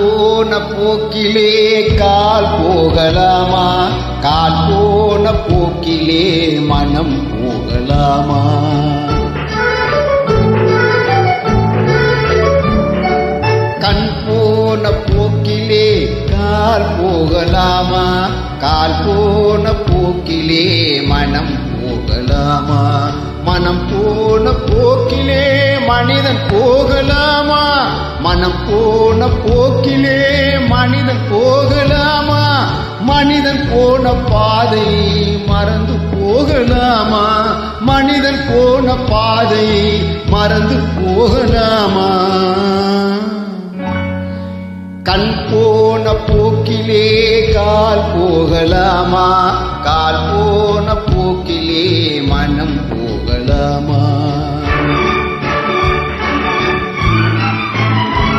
போன போக்கிலே கால் போகலாமா? கால் போன போக்கிலே மனம் போகலாமா? கண் போன போக்கிலே கால் போகலாமா? கால் போன போக்கிலே மனம் போகலாமா? மனம் போன போக்கிலே மனிதன் போகலாமா? மனம் போன போக்கிலே மனிதன் போகலாமா? மனிதன் போன பாதை மறந்து போகலாமா? மனிதன் போன பாதை மறந்து போகலாமா? கண் போன போக்கிலே கால் போகலாமா?